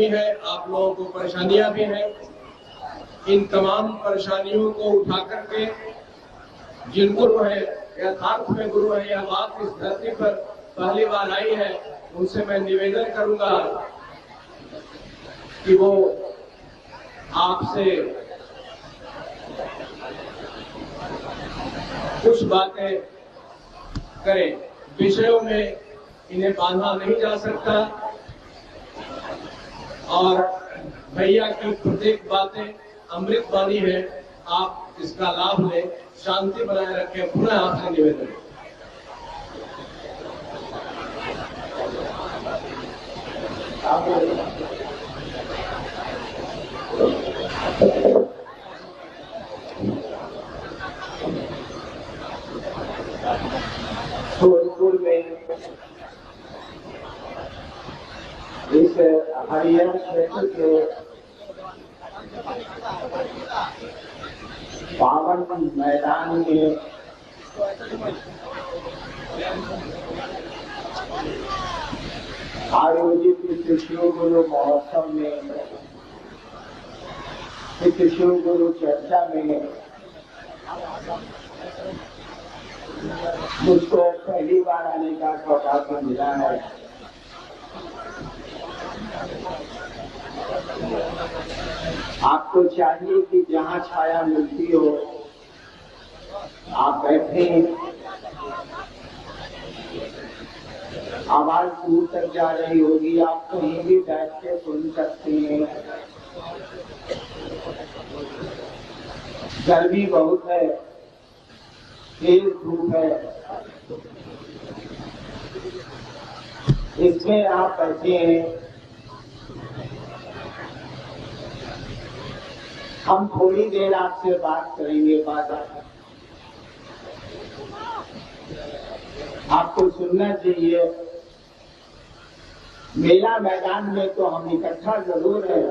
गर्मी है, आप लोगों को परेशानियां भी हैं। इन तमाम परेशानियों को उठा करके जिन गुरु है, यथार्थ में गुरु है, यह बात इस धरती पर पहली बार आई है, उनसे मैं निवेदन करूंगा कि वो आपसे कुछ बातें करें। विषयों में इन्हें बांधा नहीं जा सकता और भैया की प्रत्येक बातें अमृत वाणी है। आप इसका लाभ लें, शांति बनाए रखें। पुनः आपसे निवेदन है। भोजपुर में इस हरियर क्षेत्र के पावन मैदान में आयोजित इस शिव गुरु महोत्सव में, इस शिव गुरु चर्चा में मुझको पहली बार आने का सौभाग्य मिला है। आपको चाहिए कि जहाँ छाया मिलती हो आप बैठे, आवाज दूर तक जा रही होगी, आप कहीं भी बैठ के सुन सकते हैं। गर्मी बहुत है, तेज धूप है, इसमें आप बैठे हैं। हम थोड़ी देर आपसे बात करेंगे। आपको सुनना चाहिए। मेला मैदान में तो हम इकट्ठा जरूर है,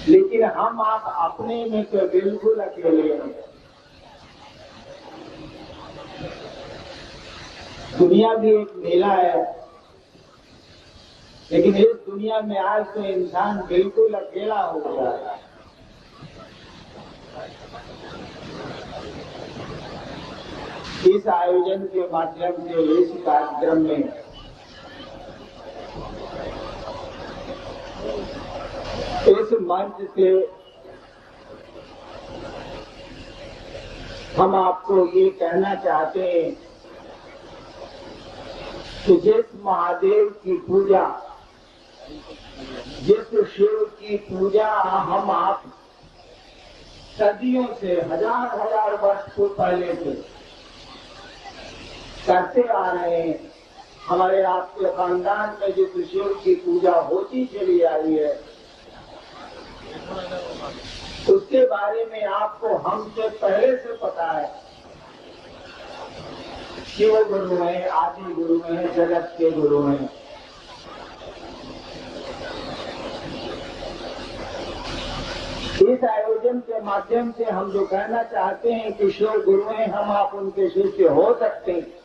लेकिन हम आप अपने में तो बिल्कुल अकेले हैं। दुनिया भी एक मेला है, लेकिन इस दुनिया में आज तो इंसान बिल्कुल अकेला हो गया है। इस आयोजन के माध्यम से, इस कार्यक्रम में इस मंच से हम आपको ये कहना चाहते हैं कि जिस महादेव की पूजा, जिस शिव की पूजा हम आप सदियों से, हजार वर्ष को पहले से करते आ रहे हैं, हमारे आपके खानदान में जिस शिव की पूजा होती चली आई है, उसके बारे में आपको हमसे पहले से पता है। शिव गुरु हैं, आदि गुरु हैं, जगत के गुरु हैं। इस आयोजन के माध्यम से हम जो कहना चाहते हैं कि शिव गुरु हैं, हम आप उनके शिष्य हो सकते हैं।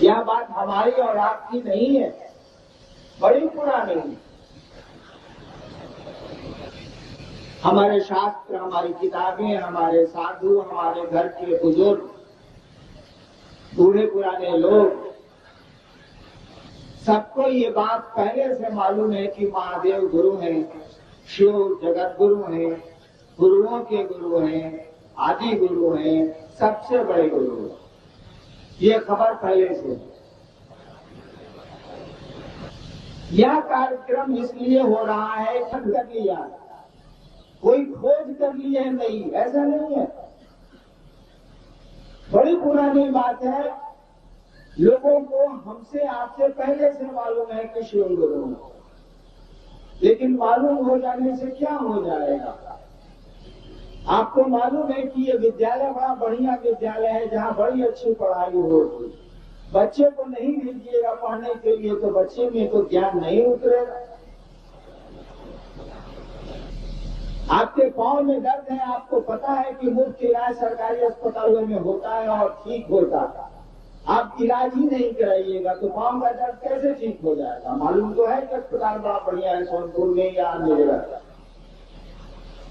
यह बात हमारी और आपकी नहीं है, बड़ी पुरानी है। हमारे शास्त्र, हमारी किताबें, हमारे साधु, हमारे घर के बुजुर्ग, बूढ़े पुराने लोग, सबको ये बात पहले से मालूम है कि महादेव गुरु हैं, शिव जगत गुरु हैं, गुरुओं के गुरु हैं, आदि गुरु हैं, सबसे बड़े गुरु हैं। ये खबर पहले से। यह कार्यक्रम इसलिए हो रहा है, कर लिया, कोई खोज कर लिए नहीं, ऐसा नहीं है। बड़ी पुरानी बात है, लोगों को हमसे आपसे पहले से मालूम है कि शिव गुरु है, लेकिन मालूम हो जाने से क्या हो जाएगा। आपको मालूम है कि ये विद्यालय बड़ा बढ़िया विद्यालय है, जहाँ बड़ी अच्छी पढ़ाई होगी। बच्चे को नहीं भेजिएगा पढ़ने के लिए तो बच्चे में तो ज्ञान नहीं उतरेगा। आपके पांव में दर्द है, आपको पता है कि मुफ्त इलाज सरकारी अस्पतालों में होता है और ठीक होता है, आप इलाज ही नहीं कराइएगा तो पांव का दर्द कैसे ठीक हो जाएगा? मालूम तो है कि अस्पताल बड़ा बढ़िया है सोनपुर में या अन्य जगह।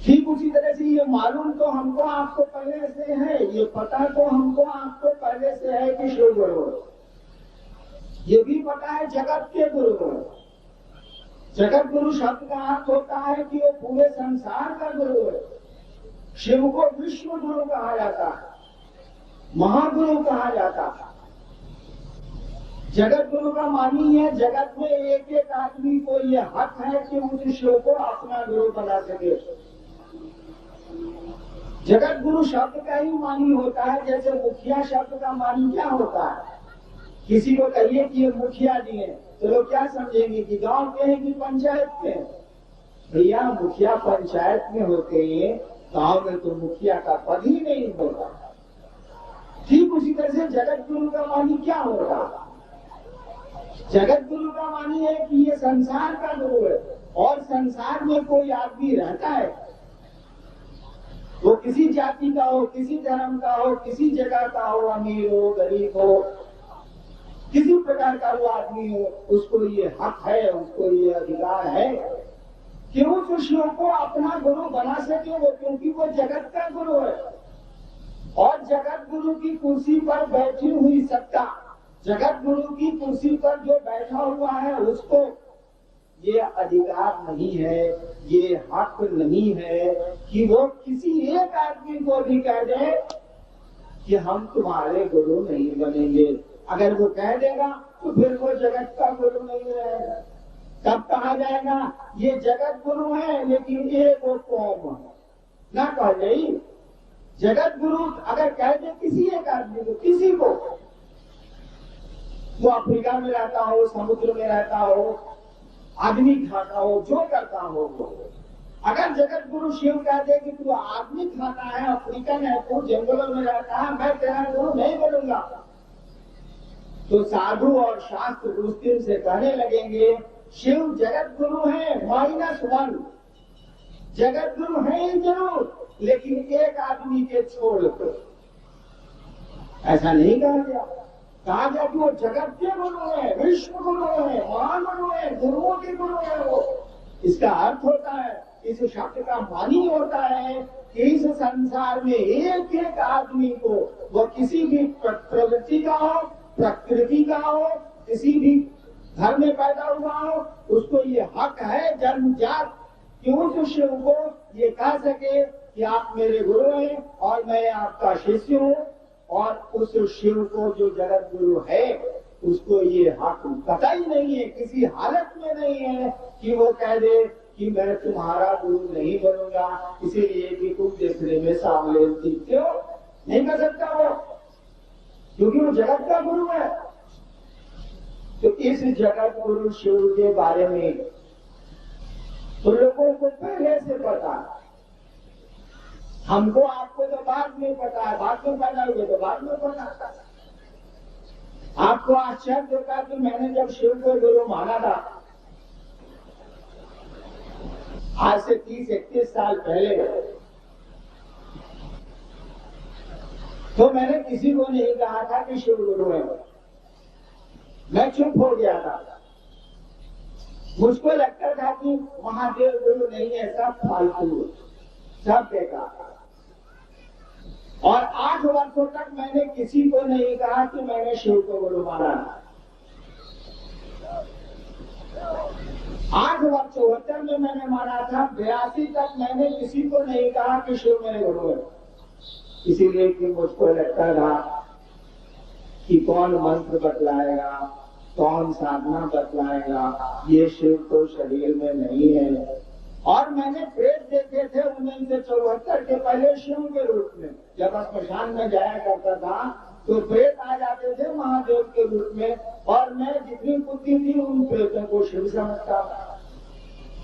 ठीक उसी तरह से ये मालूम तो हमको आपको पहले से है, ये पता तो हमको आपको पहले से है कि शिव गुरु, ये भी पता है जगत के गुरु है। जगत गुरु शब्द का अर्थ होता है कि वो पूरे संसार का गुरु है। शिव को विश्व गुरु कहा जाता है, महागुरु कहा जाता है। जगत गुरु का मानी है जगत में एक एक आदमी को ये हक है कि उस शिव को अपना गुरु बना सके। जगत गुरु शब्द का ही मानी होता है, जैसे मुखिया शब्द का मानी क्या होता है? किसी को कहिए कि ये मुखिया जी हैं तो लोग क्या समझेंगे कि गांव के हैं कि पंचायत के हैं? भैया मुखिया पंचायत में होते हैं, गांव में तो मुखिया का पद ही नहीं होता। ठीक उसी तरह से जगत गुरु का मानी क्या होगा? जगत गुरु का मानी है कि ये संसार का गुरु है, और संसार में कोई आदमी रहता है, वो किसी जाति का हो, किसी धर्म का हो, किसी जगह का हो, अमीर हो गरीब हो, किसी प्रकार का वो आदमी हो, उसको ये हक है, उसको ये अधिकार है कि वो उस शिव को अपना गुरु बना सके, वो क्योंकि वो जगत का गुरु है। और जगत गुरु की कुर्सी पर बैठी हुई सत्ता, जगत गुरु की कुर्सी पर जो बैठा हुआ है उसको ये अधिकार नहीं है, ये हक नहीं है कि वो किसी एक आदमी को भी कह दे कि हम तुम्हारे गुरु नहीं बनेंगे। अगर वो कह देगा तो फिर वो जगत का गुरु नहीं रहेगा। तब कहा जाएगा ये जगत गुरु है लेकिन ये वो कौम है, ना कह दे। जगत गुरु अगर कह दे किसी एक आदमी को, किसी को, वो अफ्रीका में रहता हो, समुद्र में रहता हो, आदमी खाता हो, जो करता हो वो, अगर जगत गुरु शिव कह दे कि तू आदमी खाता है, अफ्रीकन है, तू जंगलों में रहता है, मैं तेरा गुरु नहीं बनूंगा, तो साधु और शास्त्र उस दिन से कहने लगेंगे शिव जगत गुरु है -1, जगत गुरु है जरूर लेकिन एक आदमी के छोड़ कर। ऐसा नहीं कहा गया, कहा गया कि वो जगत के गुरु है, विश्व गुरु है, महान गुरु है, गुरुओं के गुरु है वो। इसका अर्थ होता है, इस शब्द का मानी होता है कि इस संसार में एक एक आदमी को, वो किसी भी प्रवृत्ति का हो, प्रकृति का हो, किसी भी घर में पैदा हुआ हो, उसको ये हक है जन्मजात कि उस शिव को ये कह सके कि आप मेरे गुरु हैं और मैं आपका शिष्य हूँ। और उस शिव को जो जगत गुरु है उसको ये हक कतई नहीं है, किसी हालत में नहीं है कि वो कह दे कि मैं तुम्हारा गुरु नहीं बनूंगा इसीलिए कि तुम देखने में सामने दिखते हो। नहीं कर सकता वो, क्योंकि वो जगत का गुरु है। तो इस जगत गुरु शिव के बारे में तो लोगों को पहले से पता है, हमको आपको तो बाद में पता है, बाद में पैदा हुए तो बाद में पता। आपको आश्चर्य होगा कि मैंने जब शिव को गुरु माना था आज से 30-31 साल पहले, तो मैंने किसी को नहीं कहा था कि शिव गुरु है। मैं चुप हो गया था, मुझको लगता था कि महादेव गुरु नहीं है, सब फालतू, सब बेकार। और 8 वर्षों तक मैंने किसी को नहीं कहा कि मैंने शिव को गुरु माना। 8 वर्ष 72 में मैंने माना था, 82 तक मैंने किसी को नहीं कहा कि शिव मेरे गुरु है। इसीलिए कि मुझको लगता था कि कौन मंत्र बतलाएगा, कौन साधना बतलाएगा, ये शिव तो शरीर में नहीं है। और मैंने प्रेत देखे थे 1974 के पहले शिव के रूप में, जब स्मशान में जाया करता था तो प्रेत आ जाते थे महादेव के रूप में, और मैं जितनी बुद्धि थी उन प्रेतों को शिव समझता।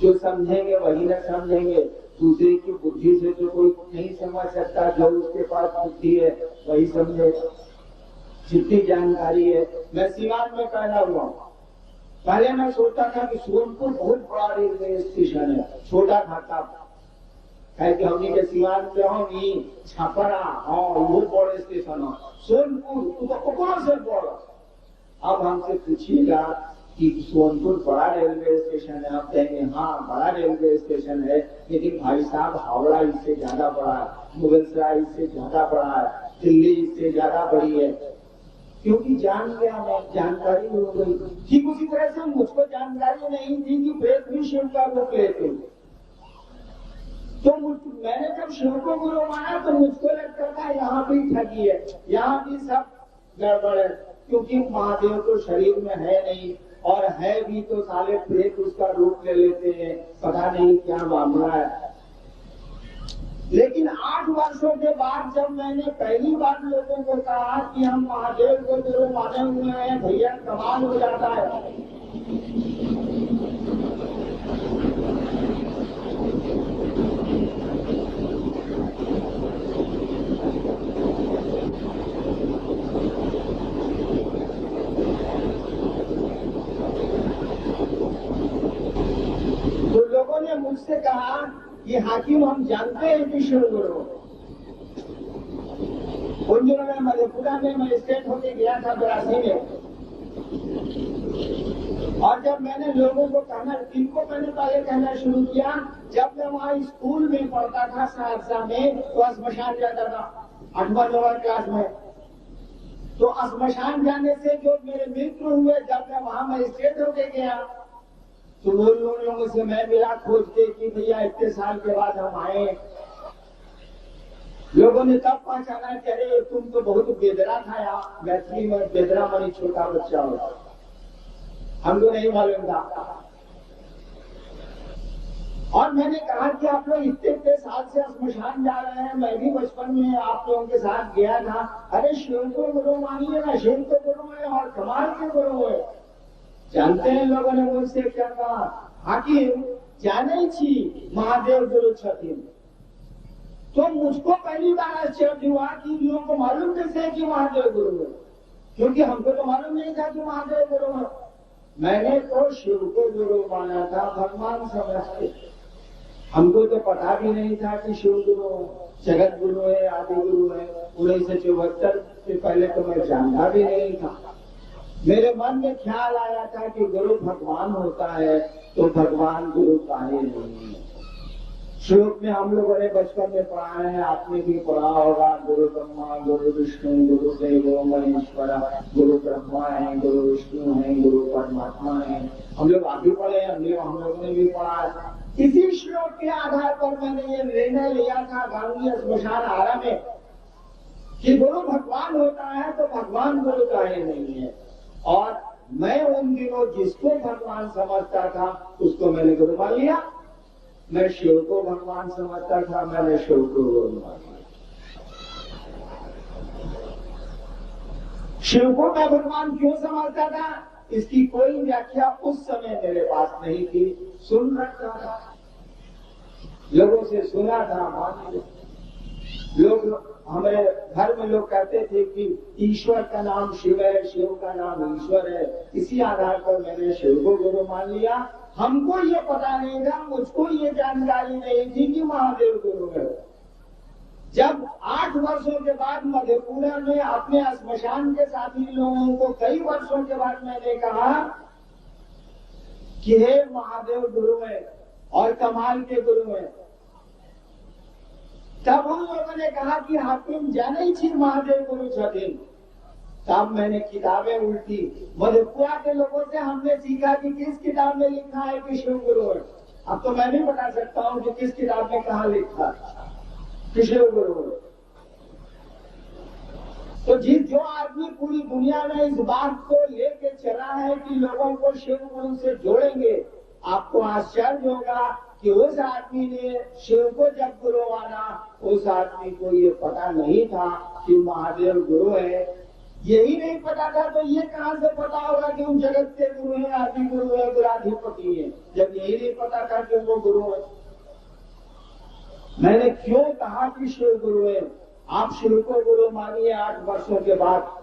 जो समझेंगे वही न समझेंगे, दूसरे की बुद्धि से तो कोई नहीं समझ सकता, जो उसके पास बुद्धि है वही समझे। जितनी जानकारी है, मैं सीवान में पैदा हुआ, पहले मैं सोचता था कि सोनपुर बहुत बड़ा रेलवे स्टेशन है, छोटा था तब। कहे कि हमने के सिवान पे होनी छपरा हाँ वो बड़े स्टेशन हो सोनपुर तू तो कौन से बड़ो। अब हमसे पूछिएगा कि सोनपुर बड़ा रेलवे स्टेशन है, आप कहेंगे हाँ बड़ा रेलवे स्टेशन है, लेकिन भाई साहब हावड़ा इससे ज्यादा बड़ा है, मुगलसराय इससे ज्यादा बड़ा है, दिल्ली इससे ज्यादा बड़ी है। क्योंकि जान गया मैं, जानकारी हो गई। ठीक उसी तरह से मुझको जानकारी नहीं थी कि प्रेत भी शिव का रूप लेते, तो मैंने जब शिव को गुरु माना तो मुझको लगता था यहाँ भी ठगी है, यहाँ भी सब गड़बड़ है, क्योंकि महादेव तो शरीर में है नहीं, और है भी तो साले प्रेत उसका रूप ले लेते हैं, पता नहीं क्या मामला है। लेकिन 8 वर्षों के बाद जब मैंने पहली बार लोगों को कहा कि हम महादेव को गुरु माने हुए हैं, भैया कमाल हो जाता है। तो लोगों ने मुझसे कहा कि हाकिम हम जानते हैं कि शिव गुरु। उन दिनों में मधेपुरा में मैं स्टेट होके गया था 82 में, और जब मैंने लोगों को कहना, इनको मैंने पहले कहना शुरू किया, जब मैं वहाँ स्कूल में पढ़ता था सहरसा में तो स्मशान जाता था 8वीं क्लास में। तो स्मशान जाने से जो मेरे मित्र हुए, जब मैं वहाँ मजिस्ट्रेट होके गया तो वो लोगों से मैं मिला खोज के कि भैया इतने साल के बाद हम आए। लोगों ने तब पहचाना कि अरे तुम तो बहुत बेदरा था यार, मैथिली में बेदरा मानी छोटा बच्चा हो, हमको नहीं मालूम था। और मैंने कहा कि आप लोग इतने साल से स्मशान जा रहे हैं, मैं भी बचपन में आप लोगों के साथ गया था। अरे शिव को गुरु मानिए ना, शिव को गुरु है और कमाल के गुरु है। जानते हैं लोगों ने मुझसे क्या कहा, हाकिम जाने छी महादेव गुरु छथिन। तो मुझको पहली बार आश्चर्य हुआ कि लोगों को मालूम कैसे है कि महादेव गुरु है, क्योंकि हमको तो मालूम नहीं था कि महादेव गुरु है। मैंने तो शिव को गुरु माना था भगवान समझ के, हमको तो पता भी नहीं था कि शिव गुरु जगत गुरु है, आदि गुरु है। 1974 से पहले तो मैं जानता भी नहीं था। मेरे मन में ख्याल आया था कि गुरु भगवान होता है तो भगवान गुरु काहे नहीं है। श्लोक में हम लोगों ने बचपन में पढ़ा है, आपने भी पढ़ा होगा, गुरु ब्रह्मा गुरु विष्णु गुरु देवो महेश्वरा, गुरु ब्रह्मा है, गुरु विष्णु है, गुरु परमात्मा है। हम लोग आगे पढ़े, हम लोगों ने भी पढ़ा है। इसी श्लोक के आधार पर मैंने ये निर्णय लिया था गांधी स्मशान आरा में कि गुरु भगवान होता है तो भगवान गुरु काहे नहीं है। और मैं उन दिनों जिसको भगवान समझता था उसको मैंने गुरु मान लिया। मैं शिव को भगवान समझता था, मैंने शिव को गुरु मान लिया। शिव को मैं भगवान क्यों समझता था, इसकी कोई व्याख्या उस समय मेरे पास नहीं थी। सुन रखा था, लोगों से सुना था, मान लिया। लोग हमारे घर में लोग कहते थे कि ईश्वर का नाम शिव है, शिव का नाम ईश्वर है। इसी आधार पर मैंने शिव को गुरु मान लिया। हमको ये पता नहीं था, मुझको ये जानकारी नहीं थी कि महादेव गुरु है। जब 8 वर्षों के बाद मधेपुरा में अपने स्मशान के साथी लोगों को कई वर्षों के बाद मैंने कहा कि हे महादेव गुरु है और कमाल के गुरु है, तब उन लोगों ने कहा कि हाकिम जाने छी महादेव गुरु छथिन। तब मैंने किताबें उल्टी, मधेपुरा के लोगों से हमने सीखा कि किस किताब में लिखा है कि शिव गुरु है। अब तो मैं भी बता सकता हूँ कि किस किताब में कहा लिखा कि शिव गुरु है। तो जो आदमी पूरी दुनिया में इस बात को लेके चला है कि लोगों को शिव गुरु से जोड़ेंगे, आपको आश्चर्य होगा कि उस आदमी ने शिव को जब गुरु माना, उस आदमी को ये पता नहीं था कि महादेव गुरु है। यही नहीं पता था तो ये कहां से पता होगा कि वो जगत के गुरु है, आदि गुरु है, गुराधिपति है, जब यही नहीं पता था कि वो गुरु है। मैंने क्यों कहा कि शिव गुरु है, आप शिव को गुरु मानिए 8 वर्षों के बाद।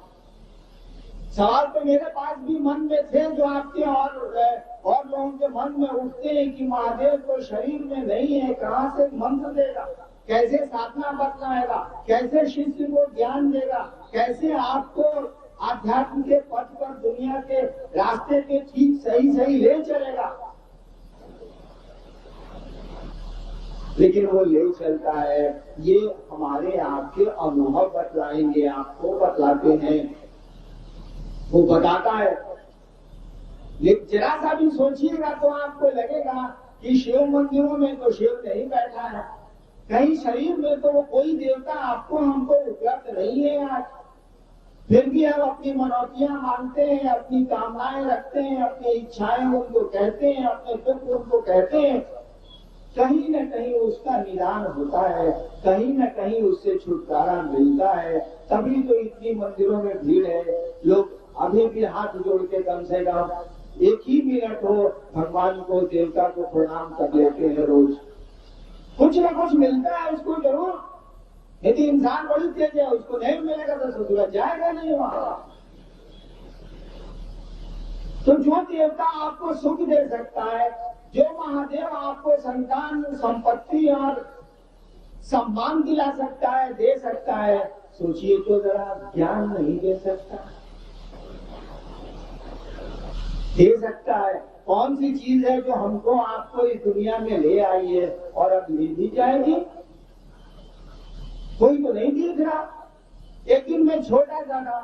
सवाल तो मेरे पास भी मन में थे जो आपके और लोगों के मन में उठते हैं कि महादेव तो शरीर में नहीं है, कहाँ से मंत्र देगा, कैसे साधना बतलाएगा, कैसे शिष्य को ज्ञान देगा, कैसे आपको आध्यात्म के पथ पर दुनिया के रास्ते पे ठीक सही सही ले चलेगा। लेकिन वो ले चलता है, ये हमारे आपके अनुभव बतलाएंगे, आपको बतलाते हैं, वो बताता है। लेकिन जरा सा भी सोचिएगा तो आपको लगेगा कि शिव मंदिरों में तो शिव नहीं बैठा है, कहीं शरीर में तो वो कोई देवता आपको हमको उपलब्ध नहीं है आज। फिर भी हम अपनी मनौतियां मांगते हैं, अपनी कामनाएं रखते हैं, अपनी इच्छाएं उनको कहते हैं, अपने दुख उनको कहते हैं। कहीं न कहीं उसका निदान होता है, कहीं न कहीं उससे छुटकारा मिलता है। तभी तो इतनी मंदिरों में भीड़ है। लोग अभी भी हाथ जोड़ के कम से कम एक ही मिनट हो भगवान को, देवता को प्रणाम कर लेते हैं रोज। कुछ न कुछ मिलता है उसको जरूर। यदि इंसान बड़ी तेज है, उसको नहीं मिलेगा तो ससुराल जाएगा नहीं वहां। तो जो देवता आपको सुख दे सकता है, जो महादेव आपको संतान, संपत्ति और सम्मान दिला सकता है, दे सकता है, सोचिए तो जरा ज्ञान नहीं दे सकता? दे सकता है। कौन सी चीज है जो हमको आपको इस दुनिया में ले आई है और अब ले दी जाएगी? कोई तो नहीं दिख रहा। एक दिन मैं छोटा सा था,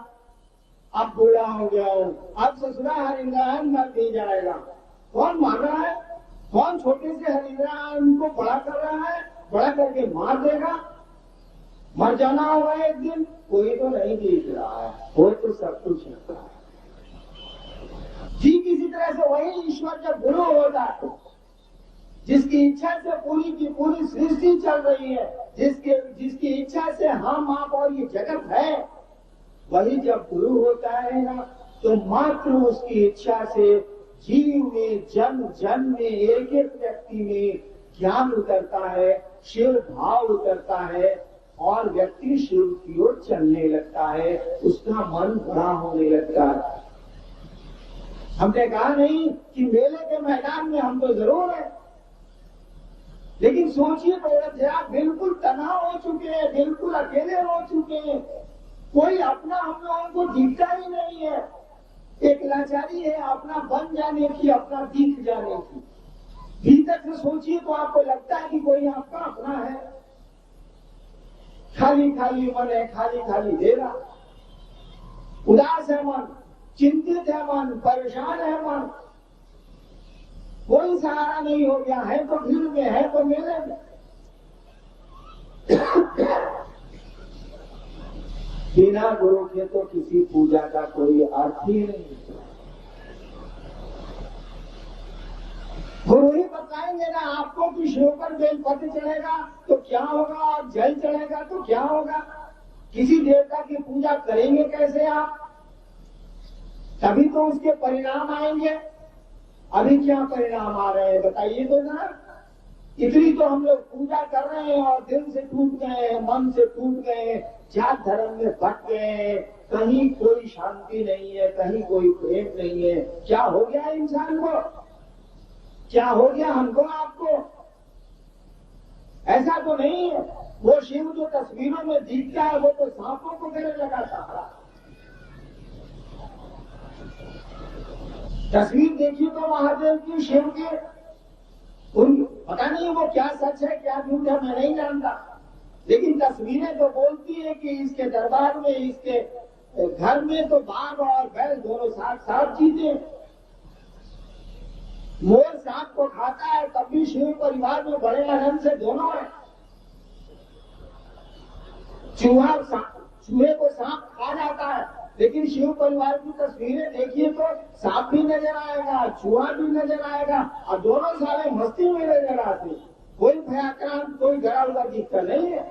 अब बूढ़ा हो गया हूं, अब ससुरा हरिंद्रायण मर दी जाएगा। कौन मार रहा है? कौन छोटे से हरिंद्रायण को बड़ा कर रहा है? बड़ा करके मार देगा। मर जाना होगा एक दिन, कोई तो नहीं दिख रहा है, वो तो सब कुछ है। ठीक इसी तरह से वही ईश्वर जब गुरु होता है, जिसकी इच्छा से पूरी की पूरी सृष्टि चल रही है, जिसकी इच्छा से हम आप और ये जगत है, वही जब गुरु होता है ना, तो मात्र उसकी इच्छा से जीव में, जन्म जन्म में, एक एक व्यक्ति में ज्ञान उतरता है, शिव भाव उतरता है और व्यक्ति शिव की ओर चलने लगता है, उसका मन बड़ा होने लगता है। हमने कहा नहीं कि मेले के मैदान में हम तो जरूर है, लेकिन सोचिए तो जरा बिल्कुल तनाव हो चुके हैं, बिल्कुल अकेले हो चुके हैं, कोई अपना हम लोगों को दिखता ही नहीं है। एक लाचारी है अपना बन जाने की, अपना दिख जाने की। भीतर से सोचिए तो आपको लगता है कि कोई आपका अपना है। खाली खाली मन है, खाली खाली दे रहा, उदास है मन, चिंतित है मन, परेशान है मन, कोई सहारा नहीं हो गया है। तो भीड़ में है तो मेले में। बिना गुरु के तो किसी पूजा का कोई अर्थ ही नहीं। गुरु ही बताएंगे ना आपको कि शिव पर बेलपत्र चढ़ेगा तो क्या होगा, और जल चढ़ेगा तो क्या होगा। किसी देवता की पूजा करेंगे कैसे आप, तभी तो उसके परिणाम आएंगे। अभी क्या परिणाम आ रहे हैं बताइए तो ना। इतनी तो हम लोग पूजा कर रहे हैं और दिल से टूट गए हैं, मन से टूट गए हैं, जात धर्म में भटक गए हैं, कहीं कोई शांति नहीं है, कहीं कोई प्रेम नहीं है। क्या हो गया इंसान को, क्या हो गया हमको आपको? ऐसा तो नहीं है। वो शिव जो तस्वीरों में दिखता है वो तो सांपों को गले लगाता है। तस्वीर देखिए तो महादेव की, शिव के, उन पता नहीं वो क्या सच है क्या झूठ है, मैं नहीं जानता, लेकिन तस्वीरें तो बोलती है कि इसके दरबार में, इसके घर में तो बाघ और बैल दोनों साथ साथ जीते। मोर सांप को खाता है तब भी शिव परिवार में बड़े लगन से दोनों है। चूहे को सांप खा जाता है, लेकिन शिव परिवार की तस्वीरें देखिए तो सांप भी नजर आएगा, चूहा भी नजर आएगा और दोनों सारे मस्ती में नजर आते। कोई भयाक्रांत, कोई डरा हुआ दिखता नहीं है।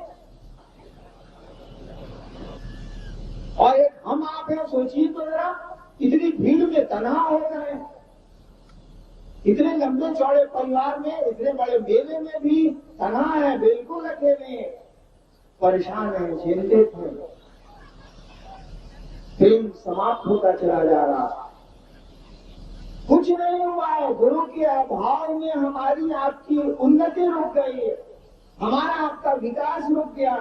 और एक हम आप है, सोचिए तो जरा, इतनी भीड़ में तनाव हो गए, इतने लंबे चौड़े परिवार में, इतने बड़े मेले में भी तनाव है, बिल्कुल अकेले, परेशान है, चिंतित है। प्रेम समाप्त होता चला जा रहा, कुछ नहीं हुआ है। गुरु की के अभाव में हमारी आपकी उन्नति रुक गई है, हमारा आपका विकास रुक गया।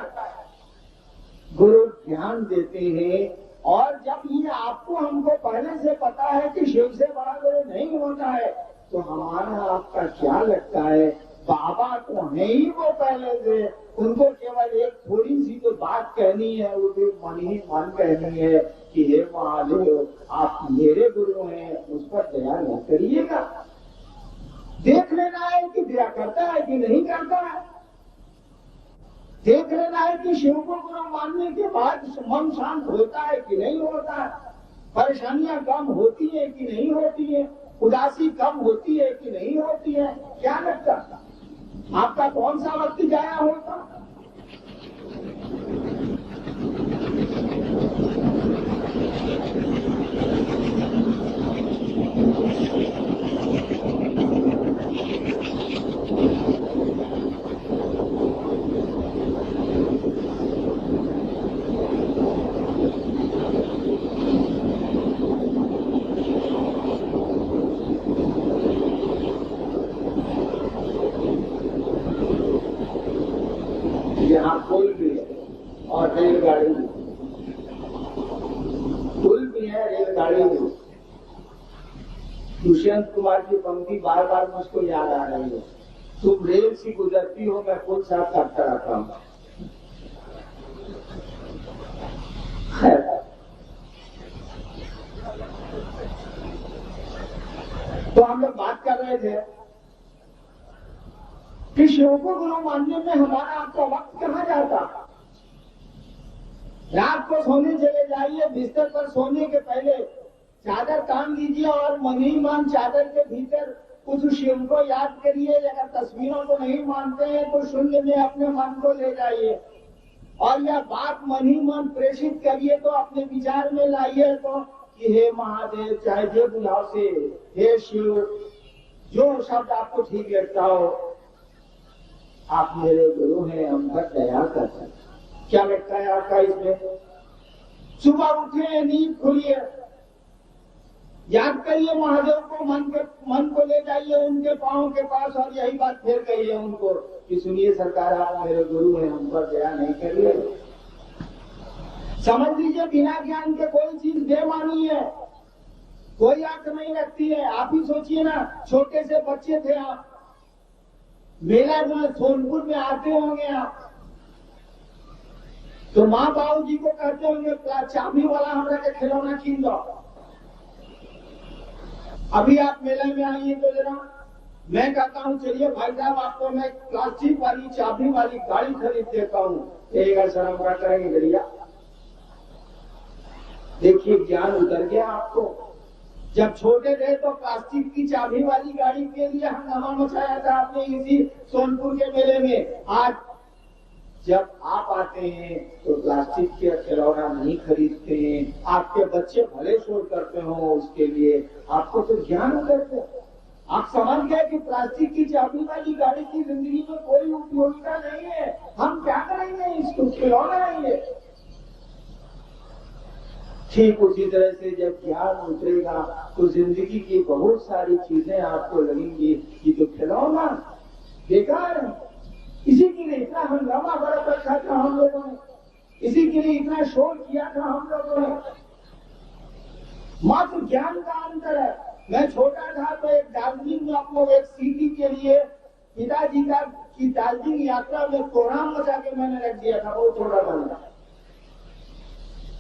गुरु ज्ञान देते हैं, और जब ये आपको हमको पहले से पता है कि शिव से बड़ा गुरु नहीं होता है, तो हमारा आपका क्या लगता है, बाबा तो है ही वो पहले से, उनको केवल एक थोड़ी सी तो बात कहनी है, वो भी मन ही मन कहनी है कि हे महादेव आप मेरे गुरु हैं, उस पर दया न करिएगा। देख लेना है कि दया करता है कि नहीं करता है, देख लेना है कि शिव को गुरु मानने के बाद मन शांत होता है कि नहीं होता है, परेशानियां कम होती है कि नहीं होती है, उदासी कम होती है कि नहीं होती है। क्या लगता है आपका कौन सा वक्त जाया होता? यहाँ पुल भी है और रेलगाड़ी भी, पुल भी है, रेलगाड़ी भी। दुष्यंत कुमार की पंक्ति बार बार मुझको याद आ रही है, तुम रेल से गुजरती हो, मैं पुल साफ करता रहता हूँ। तो हम लोग बात कर रहे थे कि शिव को गुरु मानने में हमारा आपका वक्त कहाँ जाता। रात को सोने चले जाइए, बिस्तर पर सोने के पहले चादर तान दीजिए और मन ही मन चादर के भीतर कुछ शिव को याद करिए। अगर तस्वीरों को नहीं मानते हैं तो शून्य में अपने मन को ले जाइए और यह बात मन ही मन प्रेषित करिए, तो अपने विचार में लाइए तो कि हे महादेव, चाहे जो बुलाओ से, हे शिव, जो शब्द आपको ठीक लगता हो, आप मेरे गुरु हैं, हम पर दया कर सकते। क्या लगता है आपका इसमें? सुबह उठे, नींद खुलिए, याद करिए महादेव को, मन को ले जाइए उनके पांव के पास और यही बात फिर कहिए उनको कि सुनिए सरकार, आप मेरे गुरु हैं, हम पर दया नहीं करिए। समझ लीजिए बिना ज्ञान के कोई चीज बेमानी है, कोई अर्थ नहीं रखती है। आप ही सोचिए ना, छोटे से बच्चे थे आप, मेला में सोनपुर में आते होंगे आप, तो माँ बाबू जी को कहते होंगे चाबी वाला हमारा के खिलौना छीन दो। अभी आप मेले में आइए तो जरा, मैं कहता हूँ चलिए भाई साहब आपको मैं प्लास्टिक वाली चाबी वाली गाड़ी खरीद देता हूँ, एक शर्म क्या करेंगे गड़िया। देखिए ज्ञान उतर गया आपको। जब छोटे थे तो प्लास्टिक की चाबी वाली गाड़ी के लिए हंगामा मचाया था आपने इसी सोनपुर के मेले में। आज जब आप आते हैं तो प्लास्टिक के खिलौना नहीं खरीदते हैं, आपके बच्चे भले शोर करते हो उसके लिए, आपको तो ज्ञान उतरते। आप समझ गए कि प्लास्टिक की चाबी वाली गाड़ी की जिंदगी में कोई उपयोगिता नहीं है, हम क्या करेंगे, इसको खिलौना नहीं है। ठीक उसी तरह से जब ज्ञान उतरेगा तो जिंदगी की बहुत सारी चीजें आपको लगेंगी कि तो खिलौना बेकार है। इसी के लिए इतना हंगामा बड़ा रखा था हम लोगों ने, इसी के लिए इतना शोर किया था हम लोगों ने। मात्र ज्ञान का अंतर है। मैं छोटा था तो एक दार्जिलिंग में अपने एक सीटी के लिए पिताजी की दार्जिलिंग यात्रा में कोहराम मचा के मैंने रख दिया था, वो थोड़ा बना।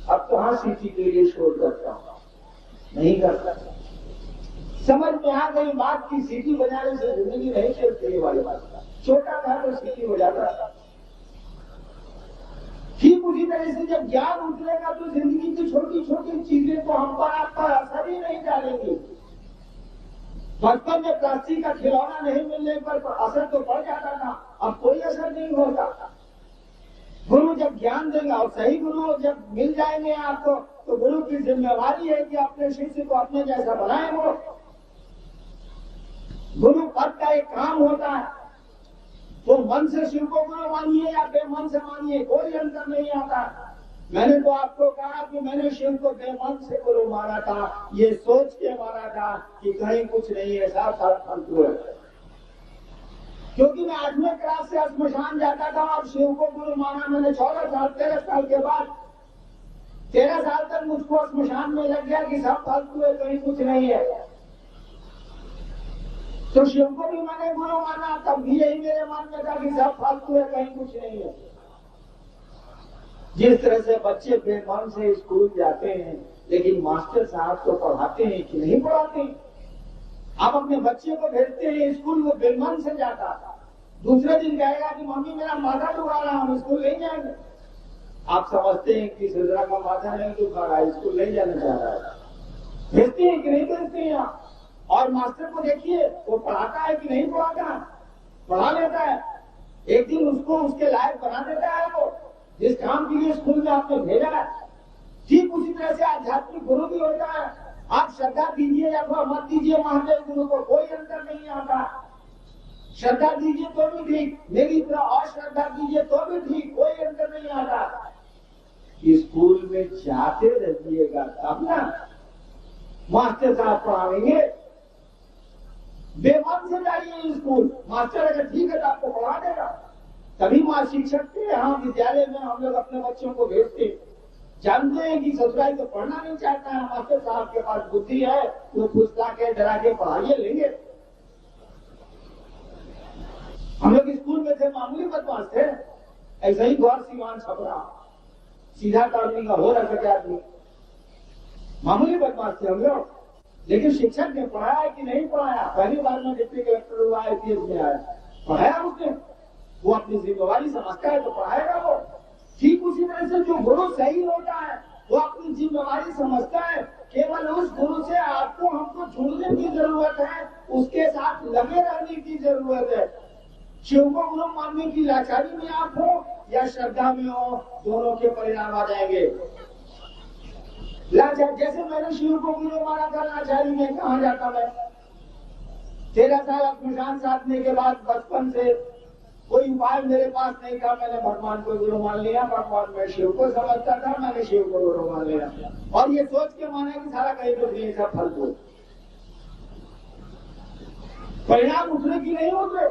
अब तो हाँ सीटी के लिए शोर करता हूँ, नहीं करता। समझ में आ गई बात की सीटी बजाने से जिंदगी नहीं चलती है वाली बात। छोटा था तो सीटी हो जाता था। ठीक उसी तरह से जब ज्ञान उतरेगा तो जिंदगी की छोटी छोटी चीजें तो हम पर आपका असर ही नहीं डालेंगी। बचपन में प्लास्टिक का खिलौना नहीं मिलने पर असर तो पड़ जाता था, अब कोई असर नहीं होता। गुरु जब ज्ञान देगा और सही गुरु जब मिल जाएंगे आपको, तो गुरु की जिम्मेवारी है कि अपने शिष्य को अपने जैसा बनाए। वो गुरु पद का एक काम होता है, तो मन से शिव को गुरु मानिए या बेमन से मानिए, कोई अंतर नहीं आता। मैंने तो आपको कहा कि मैंने शिव को बेमन से गुरु माना था, ये सोच के माना था कि कहीं कुछ नहीं है, सारा फालतू है। क्योंकि मैं 8वें क्लास से श्मशान जाता था और शिव को गुरु माना मैंने 13 साल के बाद 13 साल तक मुझको श्मशान में लग गया कि सब फालतू है, कहीं कुछ नहीं है। तो शिव को भी मैंने गुरु माना, तब भी यही मेरे मन में था कि सब फालतू है, कहीं कुछ नहीं है। जिस तरह से बच्चे बेमन से स्कूल जाते हैं, लेकिन मास्टर साहब तो पढ़ाते हैं कि नहीं पढ़ाते। आप अपने बच्चे को भेजते हैं स्कूल, वो बेमन से जाता, दूसरे दिन कहेगा कि मम्मी मेरा माथा दुखा रहा, हम स्कूल नहीं जाएंगे। आप समझते हैं कि सजरा का माथा नहीं दुखा रहा है, स्कूल नहीं जाना चाह रहा है। भेजते हैं कि नहीं भेजते हैं आप? और मास्टर को देखिए, वो पढ़ाता है कि नहीं पढ़ाता, पढ़ा लेता है। एक दिन उसको उसके लायक बना देता है वो, जिस काम के लिए स्कूल में आपने भेजा है। ठीक उसी तरह से आध्यात्मिक गुरु भी होता है। आप श्रद्धा दीजिए या मत दीजिए महादेव गुरु को, कोई अंतर नहीं आता। श्रद्धा दीजिए तो भी ठीक, मेरी तरह अश्रद्धा दीजिए तो भी ठीक, कोई अंतर नहीं आता। स्कूल में जाते रहिएगा तब ना मास्टर साहब पढ़ाएंगे। बेमन से जाइए स्कूल, मास्टर अगर ठीक है तो आपको पढ़ा देगा। तभी माँ शिक्षक के यहाँ विद्यालय में हम लोग अपने बच्चों को भेजते, जानते हैं कि ससुराल तो पढ़ना नहीं चाहता है, मास्टर साहब के पास बुद्धि है, वो फुसला के डरा के पढ़ाइए लेंगे। हम लोग स्कूल में थे, मामूली बदमाश थे, ऐसा ही गौर सीमान छपरा, सीधा करने का हो रहा था आदमी, मामूली बदमाश थे हम लोग। लेकिन शिक्षक ने पढ़ाया कि नहीं पढ़ाया? पहली बार में डिप्टी कलेक्टर हुआ, IPS में आया, पढ़ाया उसने। वो अपनी जिम्मेवारी समझता है तो पढ़ाएगा वो। ठीक उसी तरह से जो गुरु सही होता है वो अपनी जिम्मेवारी समझता है। केवल उस गुरु से आपको हमको जुड़ने की जरूरत है, उसके साथ लगे रहने की जरूरत है। शिव को गुरु मानने की लाचारी में आप हो या श्रद्धा में हो, दोनों के परिणाम आ जाएंगे। लाचार, जैसे मैंने शिव को गुरु माना था, लाचारी में कहा जाता मैं। 13 साल श्मशान साधने के बाद बचपन से कोई उपाय मेरे पास नहीं था, मैंने भगवान को गुरु मान लिया। भगवान में शिव को समझता था, मैंने शिव को गुरु मान लिया और ये सोच के माना कि सारा कहीं कुछ नहीं, सब फालतू। परिणाम उतरे की नहीं होते।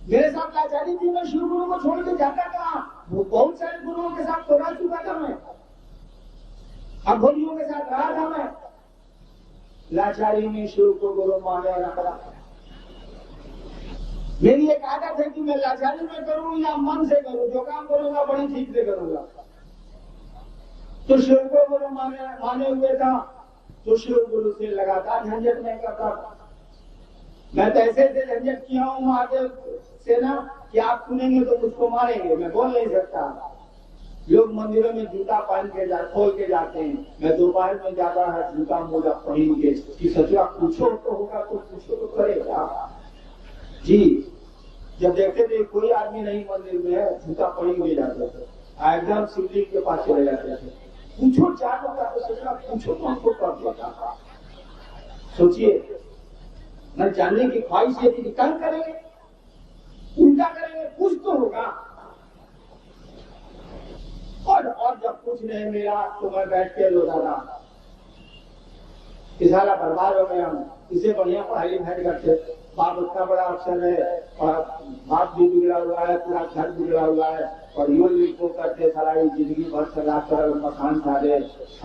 मेरे साथ लाचारी थी, मैं शिव गुरु को छोड़ के जाता था। वो बहुत सारे गुरुओं के साथ तो रह चुका था मैं, अघोरियों के साथ रहा था मैं। लाचारी में शिव को गुरु माने रखा। मेरी एक आदत है कि मैं लाचारी में करूं या मन से करूं, जो काम करूंगा बड़ी ठीक से करूंगा। तो शिव को गुरु माने हुए था, तो शिव गुरु से लगातार झंझट नहीं करता। मैं तो ऐसे झंझट किया हूं महादेव से ना कि आप सुनेंगे तो मुझको मारेंगे, मैं बोल नहीं सकता। लोग मंदिरों में जूता पहन के खोल के जाते हैं, मैं दोपहर में जाता है जूता मोजा पहन के कि सचुआ पूछो तो होगा, तो पूछो तो करेगा जी। जब देखते थे कोई आदमी नहीं मंदिर में है, जूता पहन के जाते थे, एकदम शिवलिंग के पास चले जाते थे। पूछो चार होगा तो सचुआ पूछो तो हमको कर देगा। सोचिए, न जानने की ख्वाहिश ये थी कि कल करेंगे, उल्टा करेंगे, कुछ तो होगा। और जब कुछ नहीं मिला तो मैं बैठ के रोता था, साला बर्बाद हो गया हम, इसे बढ़िया पढ़ाई लिखाई करते। बाप उतना बड़ा अफसर है और बाप भी बिगड़ा हुआ है, पूरा घर बिगड़ा हुआ है, और यो लिखो करते सारा जिंदगी भर सजा कर मकान सारे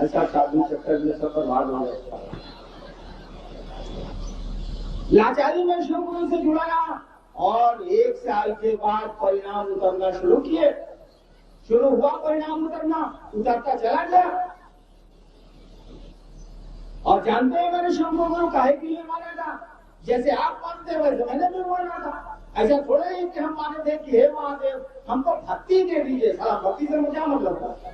ऐसा साधु चक्कर में सब बर्बाद हो गया। लाचारी में शिव गुरु से जुड़ा रहा और 1 साल के बाद परिणाम उतरना शुरू किए। शुरू हुआ परिणाम उतरना, उतरता चला गया। और जानते हैं मैंने शिव को गुरु काहे के लिए माना था? जैसे आप मानते वैसे मैंने भी माना था। ऐसा थोड़ा ही कि हम माने थे कि हे महादेव हमको भक्ति दे दीजिए, सारा भक्ति से क्या मतलब था?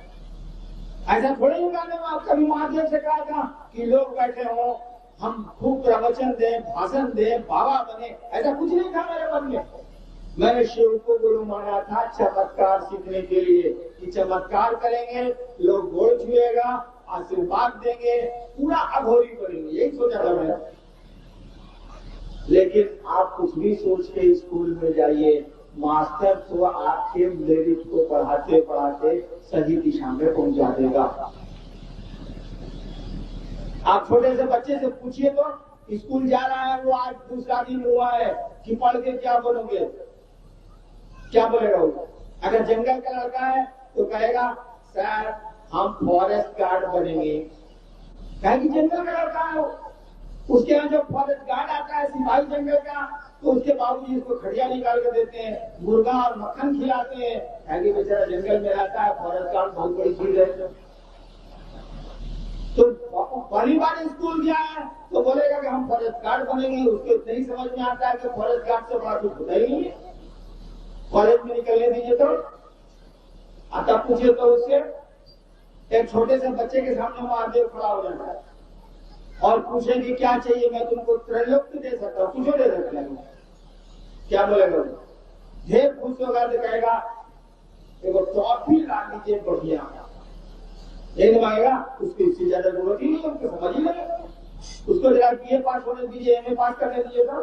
ऐसा थोड़ा ही माने में आप कभी महादेव से कहा था कि लोग बैठे हो, हम खूब प्रवचन दें, भाषण दें, बाबा बने, ऐसा कुछ नहीं था मेरे मन में। मैंने शिव को गुरु माना था चमत्कार सीखने के लिए, कि चमत्कार करेंगे, लोग गोड़ छुएगा, आशीर्वाद देंगे, पूरा अघोरी करेंगे, यही सोचा था मैंने। लेकिन आप कुछ भी सोच के स्कूल में जाइए, मास्टर तो आपके मेरिट को पढ़ाते पढ़ाते सही दिशा में पहुंचा देगा। आप छोटे से बच्चे से पूछिए तो स्कूल जा रहा है, वो आज दूसरा दिन हुआ है कि पढ़ के क्या बनोगे, क्या बोलेगा वो? अगर जंगल का लड़का है तो कहेगा सर हम फॉरेस्ट गार्ड बनेंगे। कहेगी जंगल का लड़का है, उसके यहाँ जो फॉरेस्ट गार्ड आता है सिपाही जंगल का, तो उसके बाबूजी उसको खड़िया निकाल कर देते हैं, मुर्गा और मक्खन खिलाते हैं। कहेगी बेचारा जंगल में रहता है, फॉरेस्ट गार्ड बहुत बड़ी चीज है। तो पहली बार स्कूल गया है तो बोलेगा कि हम फॉरेस्ट गार्ड बनेंगे। उसको नहीं समझ में आता है कि फॉरेस्ट गार्ड से बड़ा कुछ होता ही नहीं है। कॉलेज में निकलने दीजिए तो आता पूछिए तो उससे एक छोटे से बच्चे के सामने महादेव खड़ा हो जाता है और पूछेंगे क्या चाहिए, मैं तुमको त्रैलोक्य दे सकता हूँ, कुछ दे सकता हूँ, क्या बोलेगा? ढेर खुश होगा तो कहेगा देखो टॉफी ला लीजिए बढ़िया। नहीं मांगेगा, उसकी इससे ज्यादा जरूरत ही नहीं, उसको समझ ही नहीं। उसको जरा बीए पास होने दीजिए, एमए पास करने दीजिए तो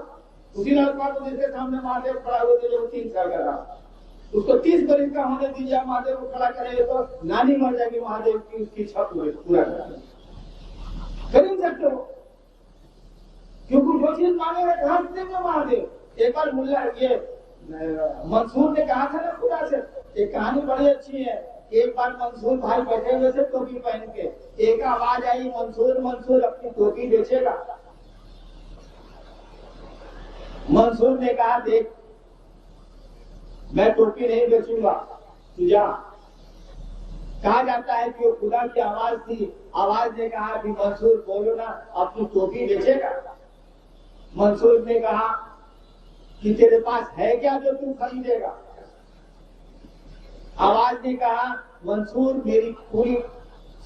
उसी लड़का को जिसके सामने महादेव खड़ा हुए थे, जो 3 साल का था, उसको 30 बरस का होने दीजिए, महादेव को खड़ा करेंगे तो नानी मर जाएगी महादेव की, उसकी इच्छा पूरा कर नहीं सकते हो, क्योंकि जो चीज मांगेगा कहां से देंगे महादेव। एक बार मुल्ला ये मंसूर ने कहा था ना खुदा से, एक कहानी बड़ी अच्छी है। एक बार मंसूर भाई बैठे हुए थे टोपी पहन के, एक आवाज आई मंसूर मंसूर अपनी टोपी बेचेगा। मंसूर ने कहा देख मैं टोपी नहीं बेचूंगा, तू जा। कहा जाता है कि वो खुदा की आवाज थी, आवाज ने कहा कि मंसूर बोलो ना अपनी टोपी बेचेगा। मंसूर ने कहा कि तेरे पास है क्या जो तू खरीदेगा? आवाज ने कहा मंसूर मेरी पूरी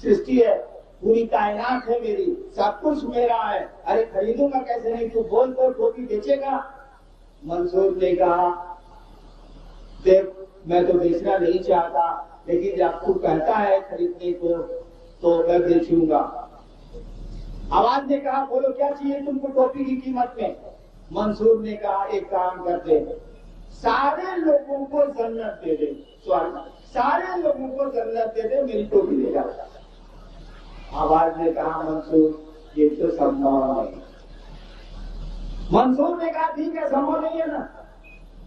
सृष्टि है, पूरी कायनात है मेरी, सब कुछ मेरा है, अरे खरीदूंगा कैसे नहीं, तू बोल तो टोपी बेचेगा। मंसूर ने कहा देख मैं तो बेचना नहीं चाहता, लेकिन जब तू कहता है खरीदने को तो मैं बेचूंगा। आवाज ने कहा बोलो क्या चाहिए तुमको टोपी की कीमत में? मंसूर ने कहा एक काम करते, सारे लोगों को जन्नत दे दे, स्वर्ग, सारे लोगों को जन्नत दे दे, मेरी टोपी ले जा। आवाज ने कहा मंसूर ये तो संभव नहीं। मंसूर ने कहा ठीक है संभव नहीं है ना,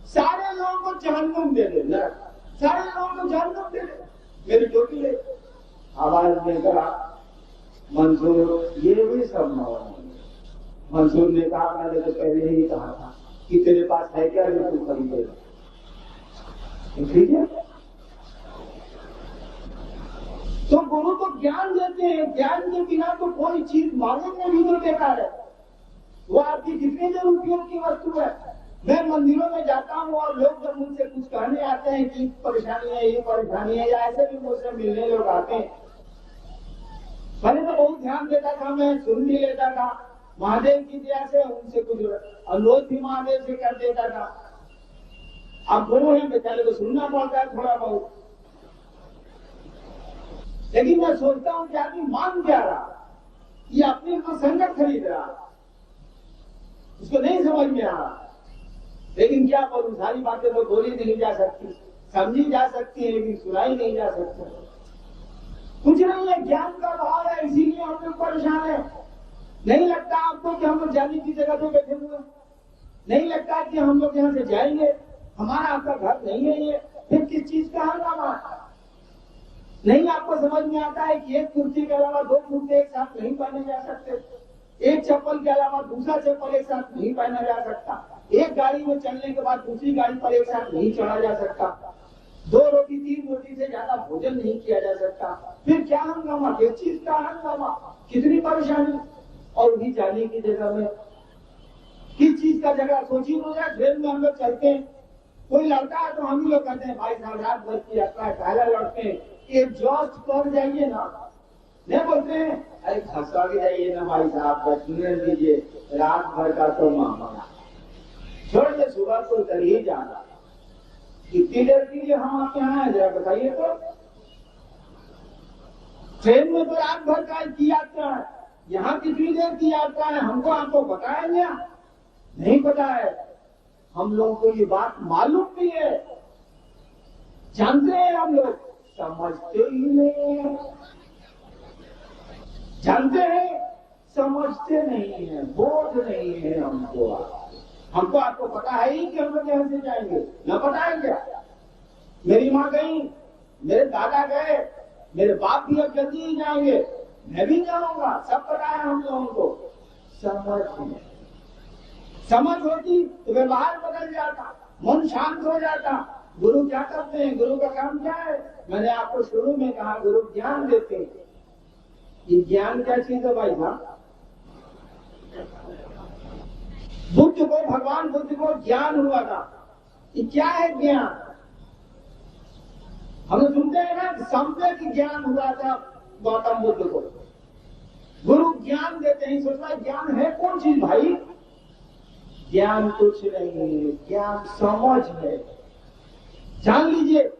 सारे लोगों को जहन्नुम दे दे ना, सारे लोगों को जहन्नुम दे दे, मेरी टोपी ले। आवाज ने कहा मंसूर ये भी संभव नहीं। मंसूर ने कहा मैंने तो पहले ही कहा था कि तेरे पास है क्या जो तू खरीदेगा, ठीक है? तो गुरु तो ज्ञान देते हैं, ज्ञान के बिना तो कोई चीज मांगने भी तो बेकार है, वो आपकी कितनी देर उपयोग की वस्तु है। मैं मंदिरों में जाता हूँ और लोग जब मुझसे कुछ कहने आते हैं कि परेशानी है, ये परेशानी है, या ऐसे भी मुझसे मिलने लोग आते हैं, पहले तो बहुत ध्यान देता था, मैं सुन भी लेता था, महादेव की दया से उनसे कुछ अनुरोध भी महादेव से कर देता था। अब गुरु है बेचारे को सुनना पड़ता है थोड़ा बहुत, लेकिन मैं सोचता हूँ कि आदमी मान क्या रहा, ये अपने को संगत खरीद रहा, उसको नहीं समझ में आ रहा। लेकिन क्या बोलूं, सारी बातें तो बोली नहीं जा सकती, समझी जा सकती है लेकिन सुनाई नहीं जा सकती। कुछ नहीं है, ज्ञान का भाव है, इसीलिए हम लोग परेशान है। नहीं लगता आपको कि हम लोग जाने की जगह पे बैठे हुए, नहीं लगता कि हम लोग यहाँ से जाएंगे, हमारा आपका घर नहीं है ये, फिर किस चीज का हंगामा? नहीं आपको समझ में आता है कि एक कुर्सी के अलावा 2 कुर्ते एक साथ नहीं पहने जा सकते, एक चप्पल के अलावा दूसरा चप्पल एक साथ नहीं पहना जा सकता, एक गाड़ी में चलने के बाद दूसरी गाड़ी पर एक साथ नहीं चढ़ा जा सकता, 2 रोटी 3 रोटी से ज्यादा भोजन नहीं किया जा सकता, फिर क्या हंगामा, किस चीज का हंगामा, कितनी परेशानी। और भी जाने की जगह में किस चीज का जगह सोची हो जाए। ट्रेन में हम लोग चलते हैं, कोई लड़का है तो हम ही लोग कहते हैं भाई साहब रात भर की यात्रा है, पहला लड़ते हैं, एग्जॉस्ट कर जाइए ना, नहीं बोलते हैं अरे खसा के जाइए ना भाई साहब, बैठने दीजिए, रात भर का तो मामला छोड़ के सुबह को कर ही जाना। कितनी देर के लिए हम आपके यहाँ हैं जरा बताइए तो। ट्रेन में तो रात भर का की यात्रा है, यहाँ कितनी देर की यात्रा है, हमको आपको बताया क्या? नहीं पता है। हम लोगों को ये बात मालूम भी है, जानते हैं हम लोग, समझते ही नहीं है। जानते हैं, समझते नहीं है, बोध नहीं है हमको। हमको आपको पता है ही कि हम लोग यहाँ से जाएंगे, न पता है क्या? मेरी माँ गई, मेरे दादा गए, मेरे बाप भी अब जल्दी ही जाएंगे, मैं भी जाऊंगा, सब पता है हम लोगों को। समझ होती तो व्यवहार बदल जाता, मन शांत हो जाता। गुरु क्या करते हैं? गुरु का काम क्या है? मैंने आपको शुरू में कहा, गुरु ज्ञान देते हैं। ये ज्ञान क्या चीज है भाई साहब? बुद्ध को, भगवान बुद्ध को ज्ञान हुआ था। ये क्या है ज्ञान? हम सुनते हैं ना, सम्यक ज्ञान हुआ था गौतम बुद्ध को। गुरु ज्ञान देते हैं, सोचना ज्ञान है कौन चीज भाई? ज्ञान कुछ नहीं है, ज्ञान समझ है। जान लीजिए,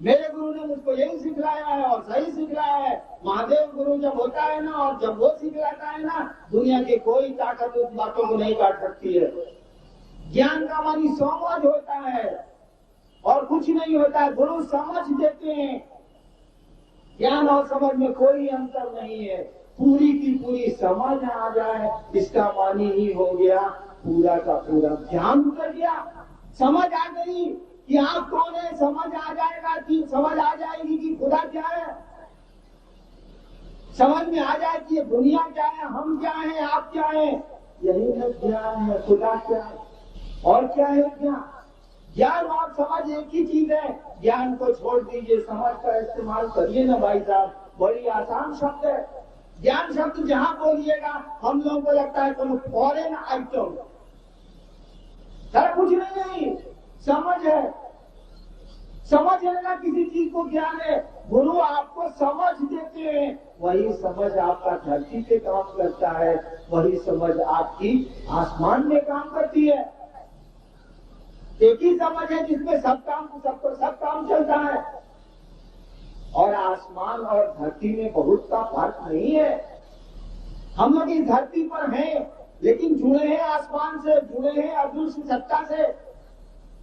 मेरे गुरु ने मुझको यही सिखलाया है और सही सिखलाया है। महादेव गुरु जब होता है ना, और जब वो सिखलाता है ना, दुनिया की कोई ताकत उस बातों को नहीं काट सकती है। ज्ञान का हमारी समझ होता है और कुछ नहीं होता है। गुरु समझ देते हैं। ज्ञान और समझ में कोई अंतर नहीं है। पूरी की पूरी समझ आ जाए, इसका मानी ही हो गया पूरा का पूरा ध्यान उतर गया। समझ आ गई कि आप कौन है, समझ आ जाएगा कि समझ आ जाएगी कि खुदा क्या है। समझ में आ जाए कि ये दुनिया क्या है, हम क्या है, आप क्या है। यही है ज्ञान है। खुदा क्या है और क्या है ज्ञान? ज्ञान और समझ एक ही चीज है। ज्ञान को छोड़ दीजिए, समझ का इस्तेमाल करिए ना भाई साहब। बड़ी आसान शब्द है। ज्ञान शब्द जहां बोलिएगा हम लोगों को लगता है कोई फॉरेन आइटम। सर कुछ नहीं, समझ है। समझ है ना, किसी चीज को ज्ञान है। गुरु आपको समझ देते हैं, वही समझ आपका धरती पे काम करता है, वही समझ आपकी आसमान में काम करती है। एक ही समझ है जिसमें सब काम चलता है। और आसमान और धरती में बहुत का फर्क नहीं है। हम लोग इस धरती पर हैं, लेकिन जुड़े हैं आसमान से, जुड़े हैं अदृश्य सत्ता से।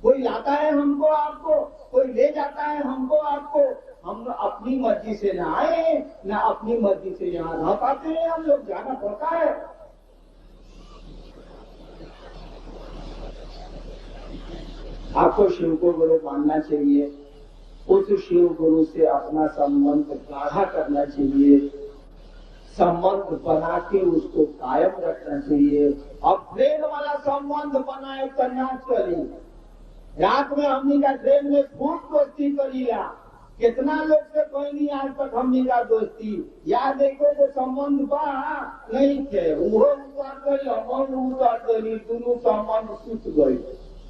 कोई लाता है हमको आपको, कोई ले जाता है हमको आपको। हम अपनी मर्जी से न आए, न अपनी मर्जी से यहाँ रह पाते हैं। हम लोग जाना पड़ता है। आपको शिव को गुरु मानना चाहिए, उस शिव गुरु से अपना संबंध गाढ़ा करना चाहिए, संबंध बना के उसको कायम रखना चाहिए। अब ट्रेन वाला संबंध बनाए करना चाहिए। रात में हमनी का ट्रेन में खूब दोस्ती करीला, कितना लोग से कोई नहीं आज तक हमनी का दोस्ती। याद देखो वो संबंध बा नहीं थे, वो उतार गई, हम उतार गई, दोनों संबंध टूट गई।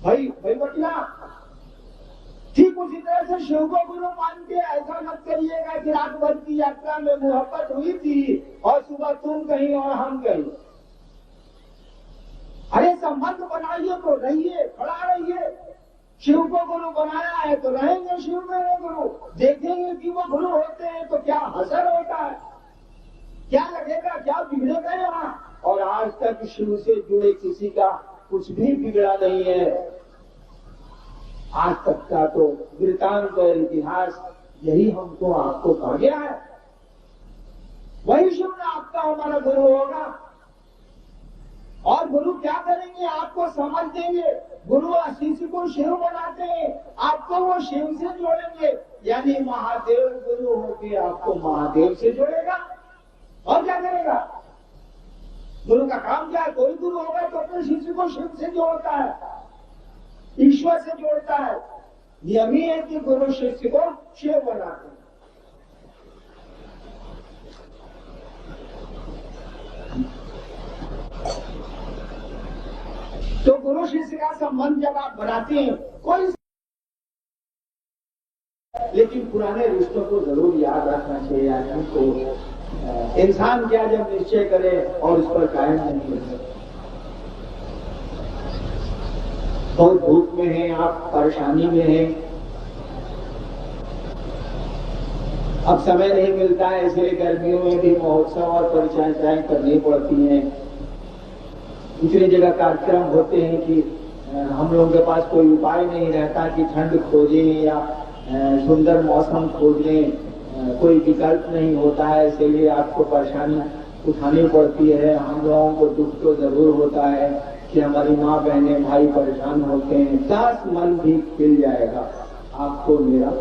भाई बटला ठीक उसी तरह से शिव को गुरु मान के ऐसा मत करिएगा कि रात भर की यात्रा में मोहब्बत हुई थी और सुबह तुम कहीं और हम कहीं। अरे संबंध बनाइए तो रहिए, खड़ा रहिए। शिव को गुरु बनाया है तो रहेंगे शिव मेरे गुरु। देखेंगे कि वो गुरु होते हैं तो क्या असर होता है, क्या लगेगा, क्या बिगड़ेगा यहाँ। और आज तक शिव से जुड़े किसी का कुछ भी बिगड़ा नहीं है। आज तक का तो वृतांत और इतिहास यही हमको आपको कहा गया है। वही शिव ने आपका हमारा गुरु होगा। और गुरु क्या करेंगे? आपको समझ देंगे। गुरु शिष्य को शिव बनाते हैं, आपको वो शिव से जोड़ेंगे। यानी महादेव गुरु होके आपको महादेव से जोड़ेगा। और क्या करेगा? गुरु का काम क्या है? कोई गुरु होगा तो अपने शिष्य को शिव से जोड़ता है, ईश्वर से जोड़ता है। नियम ही है कि गुरु शिष्य को शिव बनाते हैं। तो गुरु शिष्य का संबंध जब आप बनाते हैं, कोई लेकिन पुराने रिश्तों को जरूर याद रखना चाहिए आदमी को। इंसान क्या जब निश्चय करे और उस पर कायम नहीं रहे। बहुत भूख में हैं आप, परेशानी में हैं, अब समय नहीं मिलता है, इसलिए गर्मियों में भी महोत्सव और परिचर्चाएं करनी पड़ती हैं। दूसरी जगह कार्यक्रम होते हैं कि हम लोगों के पास कोई उपाय नहीं रहता कि ठंड खोजें या सुंदर मौसम खोजें, कोई विकल्प नहीं होता है, इसलिए आपको परेशानी उठानी पड़ती है। हम लोगों को दुख तो जरूर होता है कि हमारी माँ बहनें भाई परेशान होते हैं, 10 मन भी खिल जाएगा। आपको मेरा